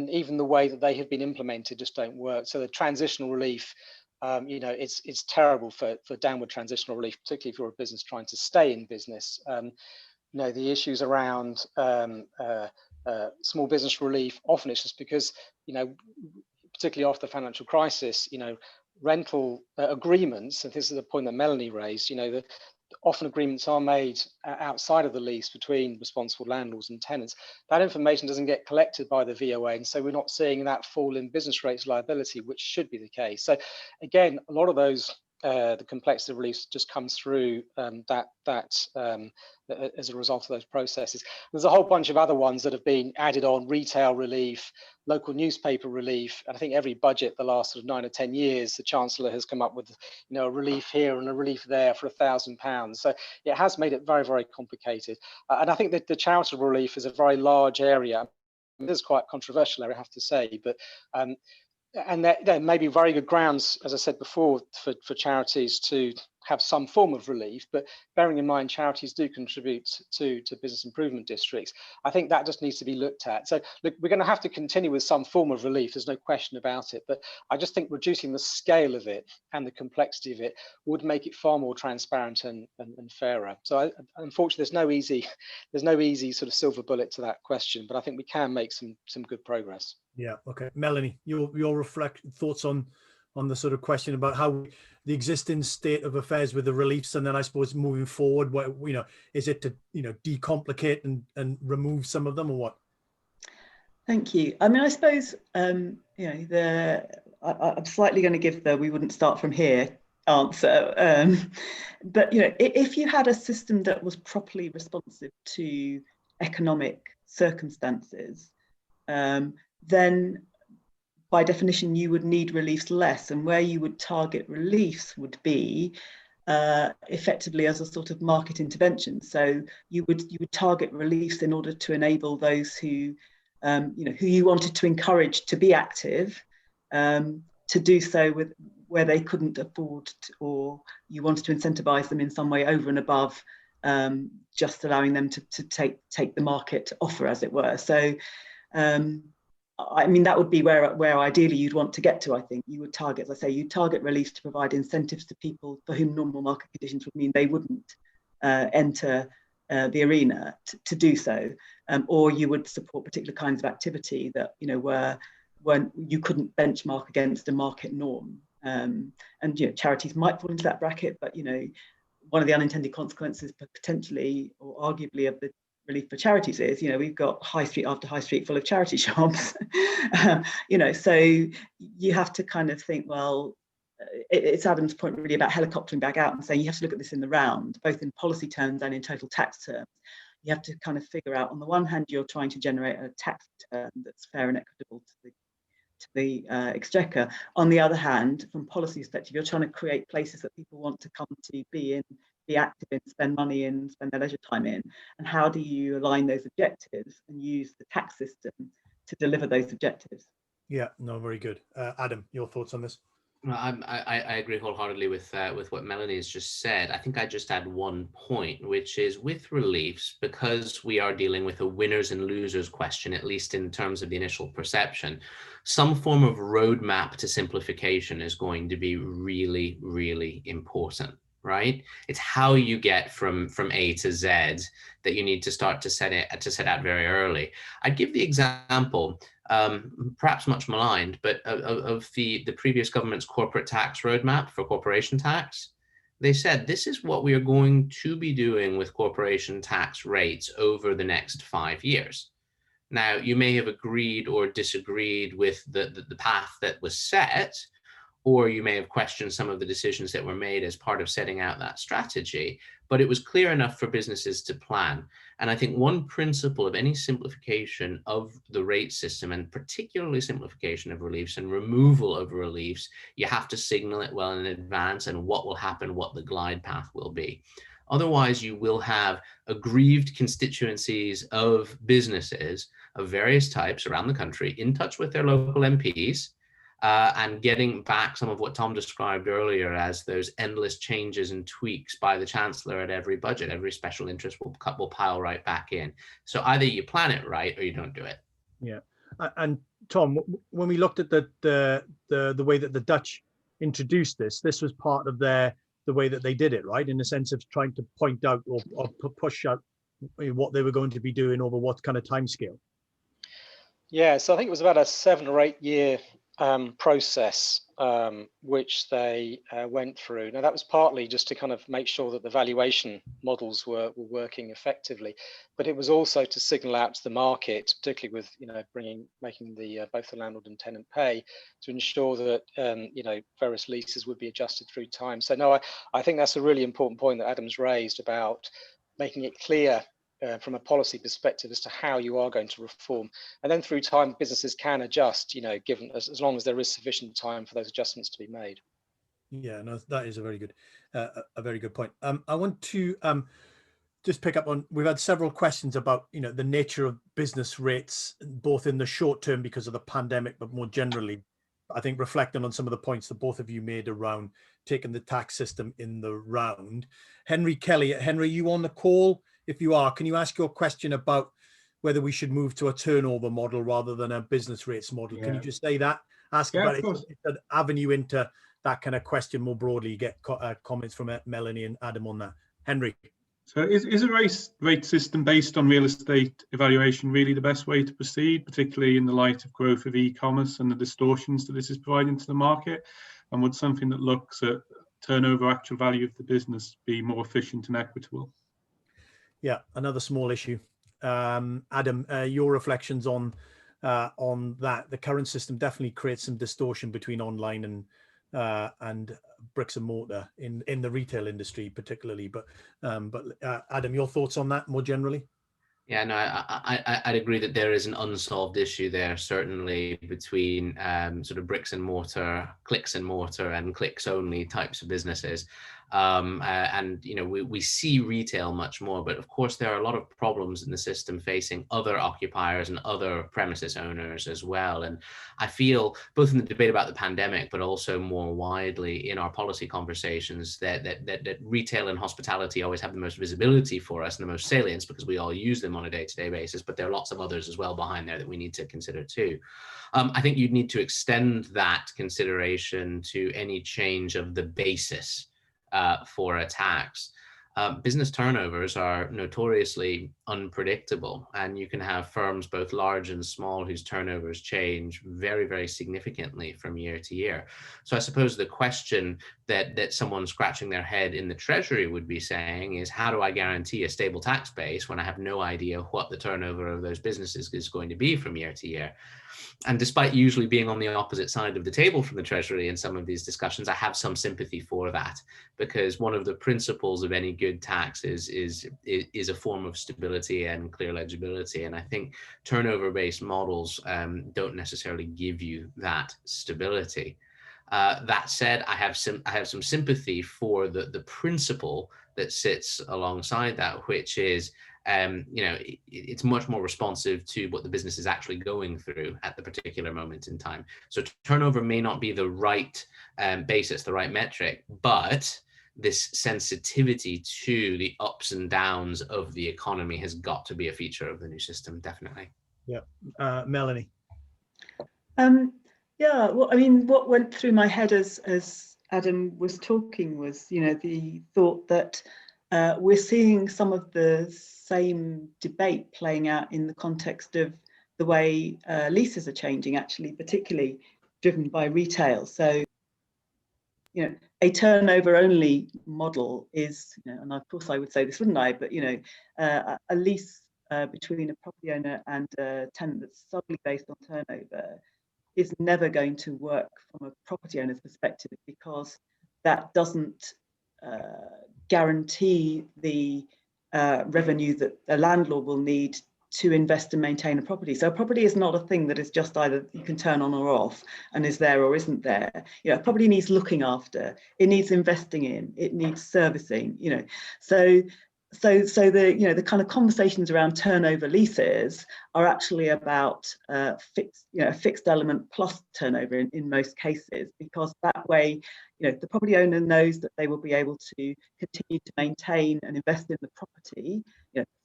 even the way that they have been implemented just don't work. So the transitional relief, it's terrible for downward transitional relief, particularly if you're a business trying to stay in business. The issues around small business relief, often it's just because, particularly after the financial crisis, rental agreements, and this is a point that Melanie raised, often agreements are made outside of the lease between responsible landlords and tenants. That information doesn't get collected by the VOA, and so we're not seeing that fall in business rates liability, which should be the case. So again, a lot of those the complexity of relief just comes through as a result of those processes. There's a whole bunch of other ones that have been added on: retail relief, local newspaper relief. And I think every budget the last sort of 9 or 10 years, the Chancellor has come up with a relief here and a relief there for £1,000. So it has made it very, very complicated. And I think that the charitable relief is a very large area. It is quite controversial, I have to say, but and there may be very good grounds, as I said before, for charities to have some form of relief, but bearing in mind charities do contribute to business improvement districts, I think that just needs to be looked at. So look, we're going to have to continue with some form of relief, there's no question about it, but I just think reducing the scale of it and the complexity of it would make it far more transparent and fairer. So unfortunately, there's no easy sort of silver bullet to that question, but I think we can make some good progress. Yeah. Okay, Melanie, your thoughts on the sort of question about how the existing state of affairs with the reliefs, and then I suppose moving forward, what is it to decomplicate and remove some of them, or what? Thank you. I mean, I suppose I'm slightly going to give the "we wouldn't start from here" answer, but if you had a system that was properly responsive to economic circumstances, then by definition you would need reliefs less, and where you would target reliefs would be effectively as a sort of market intervention. So you would target reliefs in order to enable those who you wanted to encourage to be active, to do so with where they couldn't afford to, or you wanted to incentivize them in some way over and above just allowing them to take the market offer, as it were. So I mean, that would be where ideally you'd want to get to. I think you would target, as I say, you target reliefs to provide incentives to people for whom normal market conditions would mean they wouldn't enter the arena to do so, or you would support particular kinds of activity that when you couldn't benchmark against a market norm. And charities might fall into that bracket, but one of the unintended consequences potentially or arguably of the relief for charities is, we've got high street after high street full of charity shops, so you have to kind of think, well, it's Adam's point really about helicoptering back out and saying you have to look at this in the round, both in policy terms and in total tax terms. you have to kind of figure out, on the one hand, you're trying to generate a tax return that's fair and equitable to the exchequer. On the other hand, from policy perspective, you're trying to create places that people want to come to be in, be active in, spend money in, spend their leisure time in. And how do you align those objectives and use the tax system to deliver those objectives? Yeah, no, very good. Adam, your thoughts on this? Well, I agree wholeheartedly with what Melanie has just said. I think I just add one point, which is with reliefs, because we are dealing with a winners and losers question, at least in terms of the initial perception, some form of roadmap to simplification is going to be really, really important, right? It's how you get from A to Z that you need to start to set out very early. I'd give the example, perhaps much maligned, but of the previous government's corporate tax roadmap for corporation tax. They said, this is what we are going to be doing with corporation tax rates over the next 5 years. Now, you may have agreed or disagreed with the path that was set, or you may have questioned some of the decisions that were made as part of setting out that strategy, but it was clear enough for businesses to plan. And I think one principle of any simplification of the rate system, and particularly simplification of reliefs and removal of reliefs, you have to signal it well in advance and what will happen, what the glide path will be. Otherwise, you will have aggrieved constituencies of businesses of various types around the country in touch with their local MPs, and getting back some of what Tom described earlier as those endless changes and tweaks by the Chancellor at every budget. Every special interest will pile right back in. So either you plan it right or you don't do it. Yeah, and Tom, when we looked at the way that the Dutch introduced this was part of the way that they did it, right? In the sense of trying to point out or push out what they were going to be doing over what kind of timescale. Yeah, so I think it was about a 7 or 8 year process which they went through. Now that was partly just to kind of make sure that the valuation models were working effectively, but it was also to signal out to the market, particularly with making the both the landlord and tenant pay, to ensure that various leases would be adjusted through time. So no, I think that's a really important point that Adam's raised about making it clear from a policy perspective as to how you are going to reform, and then through time businesses can adjust, given as long as there is sufficient time for those adjustments to be made. Yeah, no, that is a very good point. I want to just pick up on, we've had several questions about the nature of business rates, both in the short term because of the pandemic, but more generally, I think reflecting on some of the points that both of you made around taking the tax system in the round. Henry Kelly, Henry, you on the call? If you are, can you ask your question about whether we should move to a turnover model rather than a business rates model? Yeah. Can you just say that? Ask about it. It's an avenue into that kind of question more broadly. You get comments from Melanie and Adam on that. Henry. So is a rate system based on real estate evaluation really the best way to proceed, particularly in the light of growth of e-commerce and the distortions that this is providing to the market? And would something that looks at turnover actual value of the business be more efficient and equitable? Yeah, another small issue. Adam, your reflections on that. The current system definitely creates some distortion between online and bricks and mortar in the retail industry, particularly. But Adam, your thoughts on that more generally? Yeah, no, I'd agree that there is an unsolved issue there, certainly between sort of bricks and mortar, clicks and mortar, and clicks only types of businesses. And we see retail much more, but of course there are a lot of problems in the system facing other occupiers and other premises owners as well. And I feel both in the debate about the pandemic, but also more widely in our policy conversations that retail and hospitality always have the most visibility for us and the most salience because we all use them on a day-to-day basis, but there are lots of others as well behind there that we need to consider too. I think you'd need to extend that consideration to any change of the basis for a tax. Business turnovers are notoriously unpredictable, and you can have firms both large and small whose turnovers change very, very significantly from year to year. So I suppose the question that someone scratching their head in the Treasury would be saying is, how do I guarantee a stable tax base when I have no idea what the turnover of those businesses is going to be from year to year? And despite usually being on the opposite side of the table from the Treasury in some of these discussions, I have some sympathy for that, because one of the principles of any good tax is a form of stability stability and clear legibility. And I think turnover-based models don't necessarily give you that stability. That said, I have some sympathy for the principle that sits alongside that, which is, it's much more responsive to what the business is actually going through at the particular moment in time. So turnover may not be the right basis, the right metric, but this sensitivity to the ups and downs of the economy has got to be a feature of the new system, definitely. Yeah, Melanie. Yeah, well, I mean, what went through my head as Adam was talking was, the thought that we're seeing some of the same debate playing out in the context of the way leases are changing, actually, particularly driven by retail. So, a turnover only model is, and of course I would say this, wouldn't I, but, a lease between a property owner and a tenant that's solely based on turnover is never going to work from a property owner's perspective, because that doesn't guarantee the revenue that a landlord will need to invest and maintain a property. So a property is not a thing that is just either you can turn on or off and is there or isn't there. A property needs looking after, it needs investing in, it needs servicing, So the kind of conversations around turnover leases are actually about fixed element plus turnover in most cases, because that way, the property owner knows that they will be able to continue to maintain and invest in the property,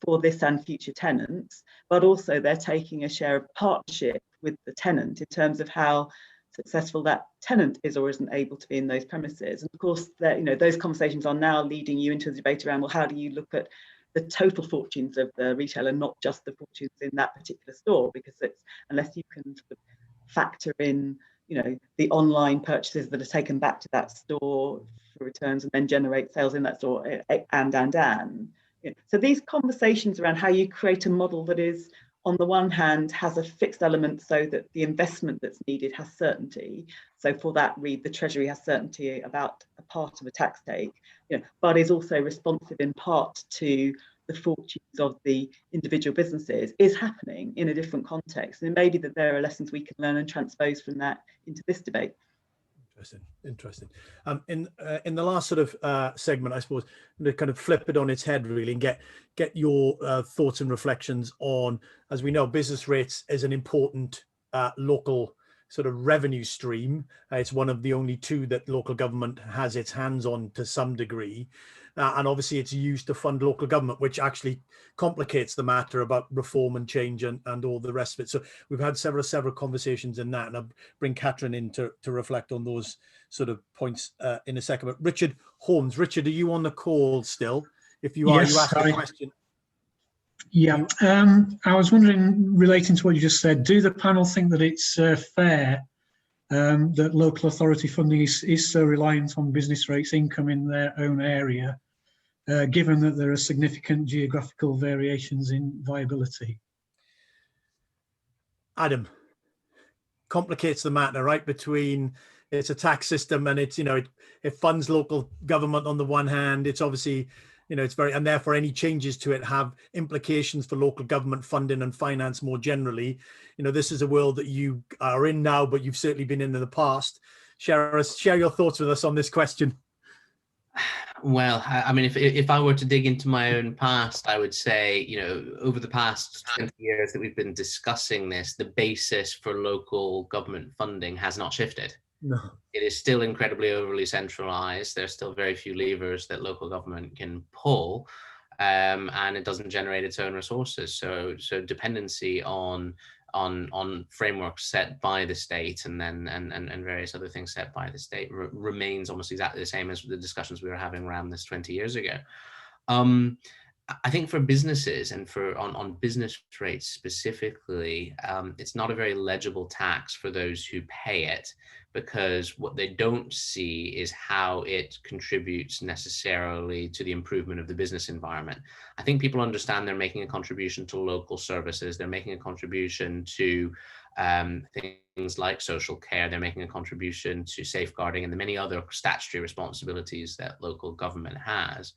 for this and future tenants, but also they're taking a share of partnership with the tenant in terms of how successful that tenant is or isn't able to be in those premises. And of course, those conversations are now leading you into a debate around, well, how do you look at the total fortunes of the retailer, not just the fortunes in that particular store? Because unless you can sort of factor in, the online purchases that are taken back to that store for returns and then generate sales in that store, and. So these conversations around how you create a model that is, on the one hand, has a fixed element so that the investment that's needed has certainty. So for that, the Treasury has certainty about a part of a tax take, but is also responsive in part to the fortunes of the individual businesses, is happening in a different context. And it may be that there are lessons we can learn and transpose from that into this debate. Interesting. In the last sort of segment, I suppose, to kind of flip it on its head really and get your thoughts and reflections on, as we know, business rates is an important local sort of revenue stream. It's one of the only two that local government has its hands on to some degree. And obviously it's used to fund local government, which actually complicates the matter about reform and change and all the rest of it. So we've had several conversations in that, and I'll bring Catherine in to reflect on those sort of points in a second. But Richard Holmes, Richard, are you on the call still? If you are, yes, you asked a question. Yeah, I was wondering, relating to what you just said, do the panel think that it's fair that local authority funding is so reliant on business rates income in their own area, given that there are significant geographical variations in viability? Adam, complicates the matter, right? Between it's a tax system and it's, it funds local government on the one hand. It's obviously, it's very, and therefore any changes to it have implications for local government funding and finance more generally. This is a world that you are in now, but you've certainly been in the past. Share your thoughts with us on this question. Well, I mean, if I were to dig into my own past, I would say, over the past 20 years that we've been discussing this, the basis for local government funding has not shifted. No. It is still incredibly overly centralized. There's still very few levers that local government can pull, and it doesn't generate its own resources. So dependency on frameworks set by the state and various other things set by the state remains almost exactly the same as the discussions we were having around this 20 years ago. I think for businesses and on business rates specifically, it's not a very legible tax for those who pay it, because what they don't see is how it contributes necessarily to the improvement of the business environment. I think people understand they're making a contribution to local services, they're making a contribution to things like social care, they're making a contribution to safeguarding and the many other statutory responsibilities that local government has.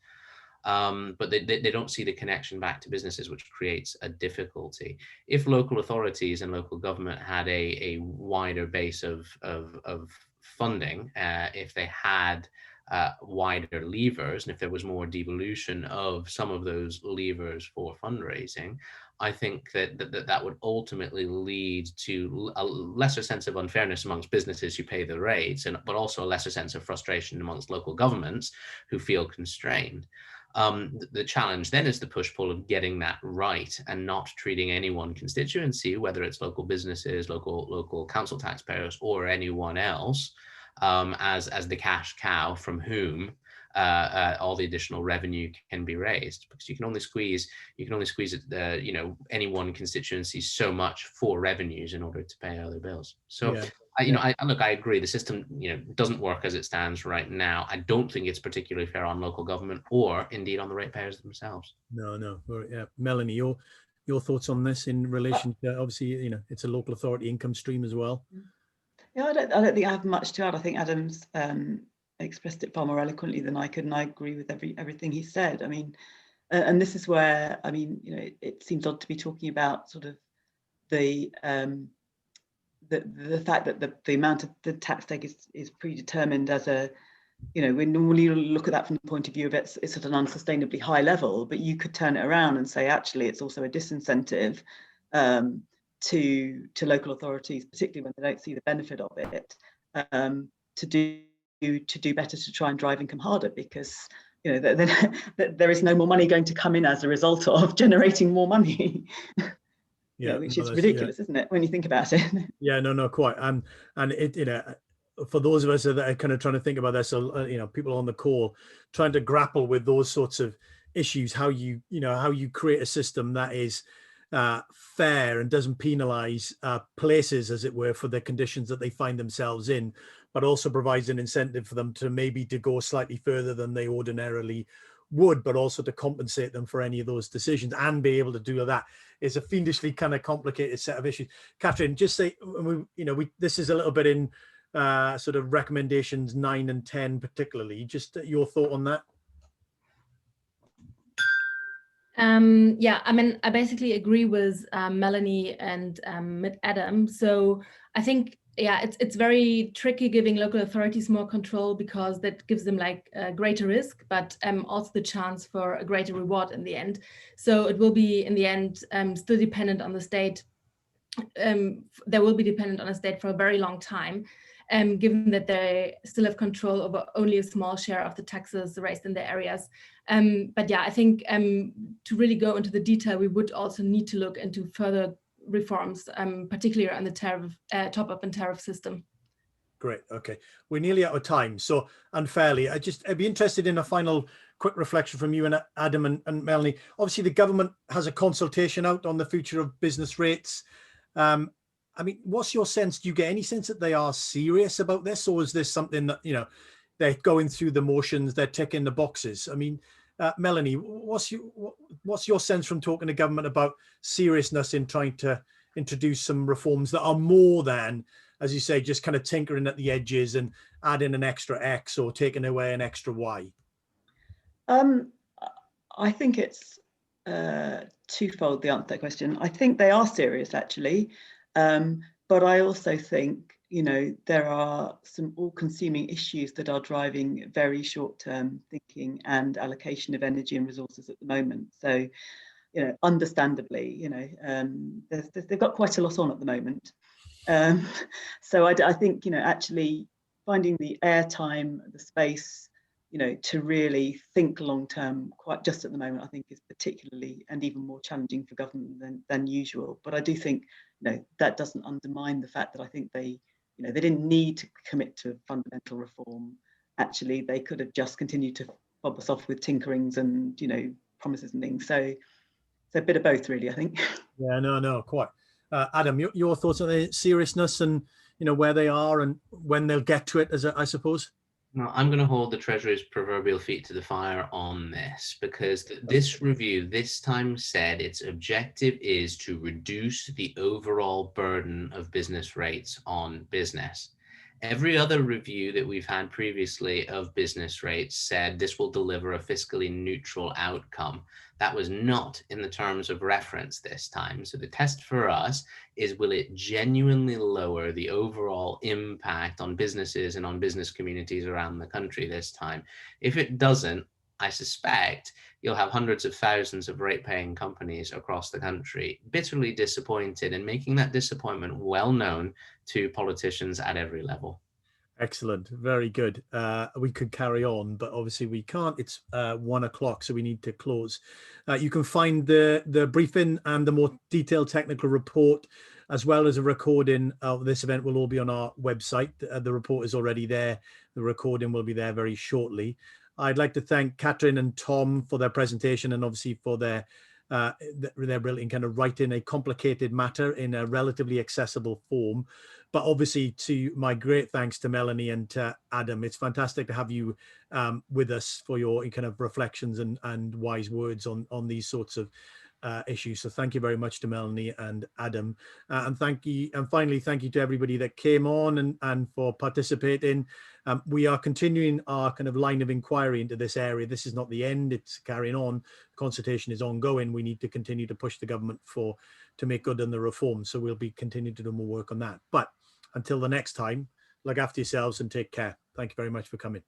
but they don't see the connection back to businesses, which creates a difficulty. If local authorities and local government had a wider base of funding, if they had wider levers, and if there was more devolution of some of those levers for fundraising, I think that would ultimately lead to a lesser sense of unfairness amongst businesses who pay the rates, but also a lesser sense of frustration amongst local governments who feel constrained. The challenge then is the push-pull of getting that right and not treating any one constituency, whether it's local businesses, local council taxpayers, or anyone else, as the cash cow from whom all the additional revenue can be raised, because you can only squeeze any one constituency so much for revenues in order to pay other bills. So I agree, the system doesn't work as it stands right now. I don't think it's particularly fair on local government or indeed on the ratepayers themselves. No. Yeah, Melanie, your thoughts on this in relation to, obviously, it's a local authority income stream as well. Yeah, I don't think I have much to add. I think Adam's expressed it far more eloquently than I could, and I agree with everything he said. I mean, and this is where, I mean, it seems odd to be talking about sort of the fact that the amount of the tax take is predetermined as a, we normally look at that from the point of view of it's at an unsustainably high level, but you could turn it around and say actually it's also a disincentive to local authorities, particularly when they don't see the benefit of it, to do better to try and drive income harder, because there is no more money going to come in as a result of generating more money. Which is ridiculous, isn't it, when you think about it? Yeah, no, quite. And it, for those of us that are kind of trying to think about this, people on the call trying to grapple with those sorts of issues, how you create a system that is fair and doesn't penalize places, as it were, for the conditions that they find themselves in, but also provides an incentive for them to go slightly further than they ordinarily would, but also to compensate them for any of those decisions and be able to do that is a fiendishly kind of complicated set of issues. Catherine, just say, this is a little bit in sort of recommendations 9 and 10 particularly, just your thought on that. Yeah, I mean, I basically agree with Melanie and with Adam. So I think, it's very tricky giving local authorities more control, because that gives them like a greater risk, but also the chance for a greater reward in the end. So it will be in the end still dependent on the state. They will be dependent on a state for a very long time, given that they still have control over only a small share of the taxes raised in their areas. But yeah, I think to really go into the detail, we would also need to look into further reforms, particularly on the tariff top-up and tariff system. Great. Okay, we're nearly out of time, so unfairly, I'd be interested in a final quick reflection from you and Adam and Melanie. Obviously, the government has a consultation out on the future of business rates. I mean, what's your sense? Do you get any sense that they are serious about this, or is this something that they're going through the motions, they're ticking the boxes? I mean, Melanie, what's your sense from talking to government about seriousness in trying to introduce some reforms that are more than, as you say, just kind of tinkering at the edges and adding an extra X or taking away an extra Y? I think it's twofold, the answer to that question. I think they are serious, actually, but I also think there are some all-consuming issues that are driving very short-term thinking and allocation of energy and resources at the moment. So, understandably, they've got quite a lot on at the moment. So I think, actually finding the airtime, the space, to really think long-term, quite just at the moment, I think is particularly and even more challenging for government than usual. But I do think, that doesn't undermine the fact that I think they didn't need to commit to fundamental reform. Actually, they could have just continued to fob us off with tinkerings and, promises and things. So it's a bit of both, really, I think. Yeah, no, quite. Adam, your thoughts on the seriousness and, where they are and when they'll get to it, I suppose? Well, I'm going to hold the Treasury's proverbial feet to the fire on this, because this review this time said its objective is to reduce the overall burden of business rates on business. Every other review that we've had previously of business rates said this will deliver a fiscally neutral outcome. That was not in the terms of reference this time. So the test for us is, will it genuinely lower the overall impact on businesses and on business communities around the country this time? If it doesn't, I suspect you'll have hundreds of thousands of rate-paying companies across the country bitterly disappointed, and making that disappointment well known to politicians at every level. Excellent, very good. We could carry on, but obviously we can't. It's 1 o'clock, so we need to close. You can find the briefing and the more detailed technical report, as well as a recording of this event, will all be on our website. The report is already there. The recording will be there very shortly. I'd like to thank Catherine and Tom for their presentation, and obviously for their brilliant kind of writing a complicated matter in a relatively accessible form. But obviously, to my great thanks to Melanie and to Adam. It's fantastic to have you with us for your kind of reflections and wise words on these sorts of issues. So thank you very much to Melanie and Adam, and thank you, and finally thank you to everybody that came on and for participating. We are continuing our kind of line of inquiry into this area. This is not the end, it's carrying on. Consultation is ongoing. We need to continue to push the government to make good on the reform, so we'll be continuing to do more work on that. But until the next time, look after yourselves and take care. Thank you very much for coming.